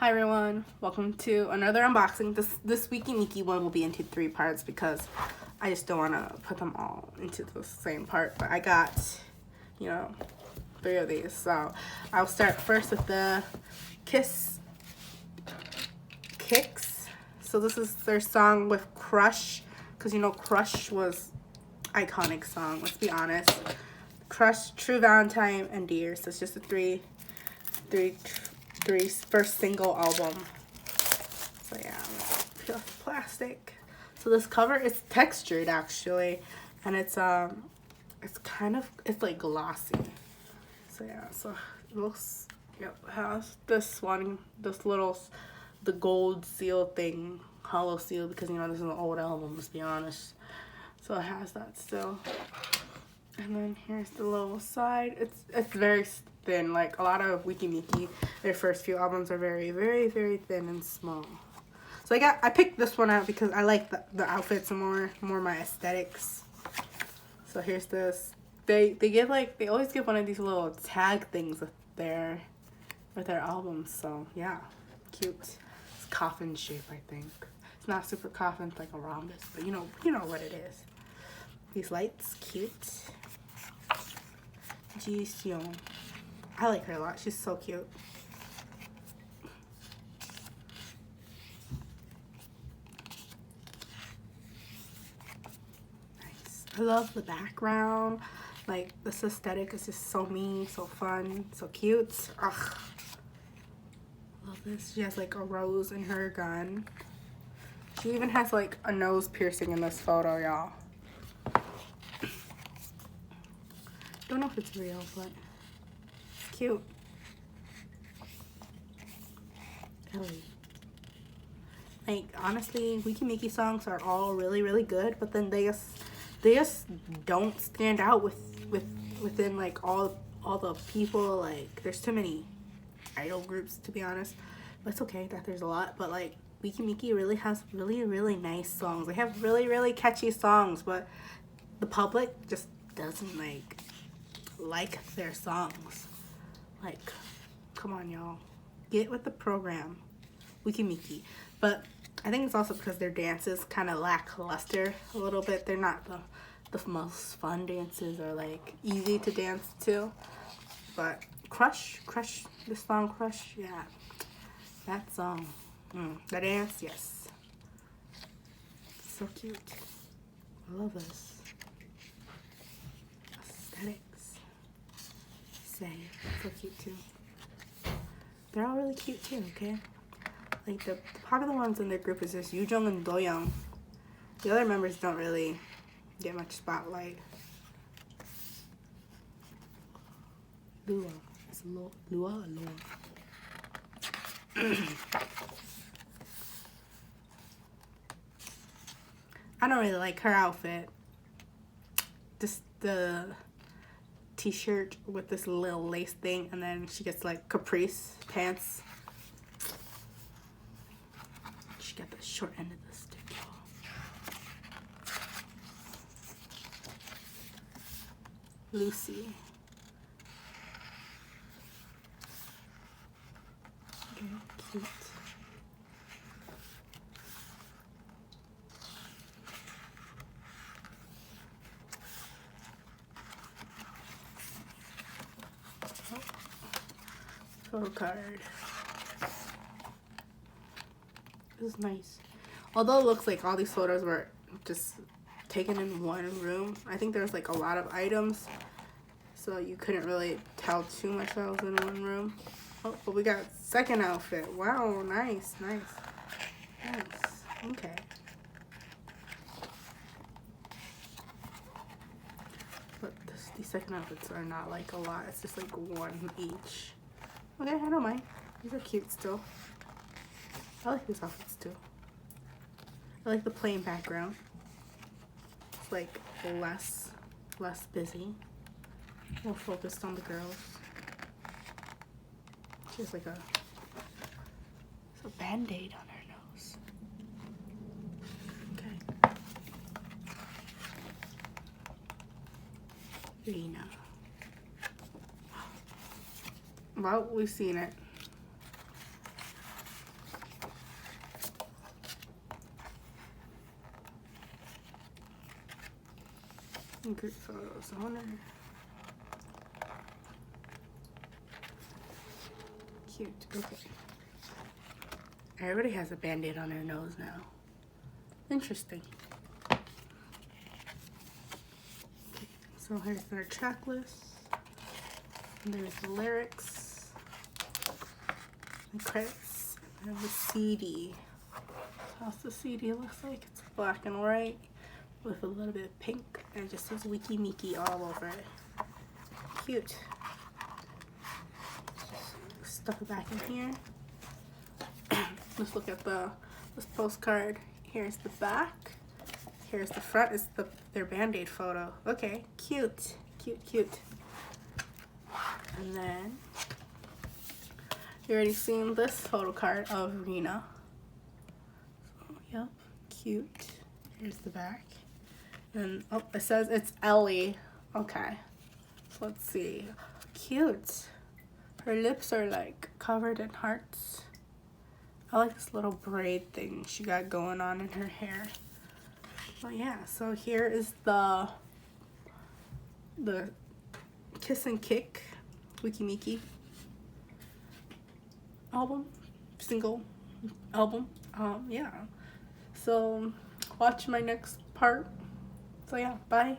Hi everyone, welcome to another unboxing. This Weki Meki one will be into 3 parts because I just don't want to put them all into the same part. But I got, 3 of these. So I'll start first with the Kicks. So this is their song with Crush, because Crush was iconic song. Let's be honest. Crush, True Valentine, and Dear. So it's just a three first single album. So yeah, peel off the plastic. So this cover is textured actually, and it's like glossy. So yeah, so it looks, it has this the gold seal thing, hollow seal, because this is an old album, let's be honest. So it has that still. And then here's the little side. It's very thin. Like a lot of Weki Meki, their first few albums are very, very, very thin and small. So I picked this one out because I like the outfits more my aesthetics. So here's this. They always give one of these little tag things with their albums. So yeah, cute. It's coffin shape, I think. It's not super coffin, it's like a rhombus, but you know what it is. These lights, cute. Ji-Seong. I like her a lot. She's so cute. Nice. I love the background. Like, this aesthetic is just so me, so fun, so cute. Ugh. Love this. She has like a rose in her gun. She even has like a nose piercing in this photo, y'all. Don't know if it's real, but it's cute. Ellie. Like, honestly, Weki Meki songs are all really, really good, but then they just don't stand out within like all the people. Like, there's too many idol groups, to be honest. But it's okay that there's a lot. But like, Weki Meki really has really, really nice songs. They have really, really catchy songs, but the public just doesn't like their songs. Like, come on, y'all, get with the program. Weki Meki. But I think it's also because their dances kind of lackluster a little bit. They're not the most fun dances or like easy to dance to. But Crush, this song Crush, yeah, that song, the dance, yes, so cute. I love this aesthetics. Say, so cute too. They're all really cute too, okay? Like, the popular ones in their group is just Youjung and Doyoung. The other members don't really get much spotlight. Lua. It's Lua or Lua? I don't really like her outfit. Just the t-shirt with this little lace thing, and then she gets like caprice pants. She got the short end of the stick, y'all. Lucy. Okay, cute. Photo card. This is nice. Although it looks like all these photos were just taken in one room, I think there's like a lot of items, so you couldn't really tell too much that was in one room. Oh, but we got second outfit. Wow, nice. Okay. But these second outfits are not like a lot. It's just like one each. Okay, I don't mind. These are cute still. I like these outfits too. I like the plain background. It's like less busy. More focused on the girls. She has like a band-aid on her nose. Okay. Rina. Well, we've seen it. Group photos. I wonder. Cute. Okay. Everybody has a band-aid on their nose now. Interesting. Okay, so here's their checklist. And there's the lyrics, the credits, and the CD. How's the CD looks like? It's black and white with a little bit of pink, and it just says Weki Meki all over it. Cute. Just stuff it back in here. Let's look at this postcard. Here's the back. Here's the front. Is their band-aid photo. Okay, cute, cute, cute. And then you already seen this photo card of Rena. So, yep, cute. Here's the back. And oh, it says it's Ellie. Okay, so let's see. Cute. Her lips are like covered in hearts. I like this little braid thing she got going on in her hair. But yeah, so here is the Kiss and Kick Weki Meki single album. Yeah. So watch my next part. So yeah, bye.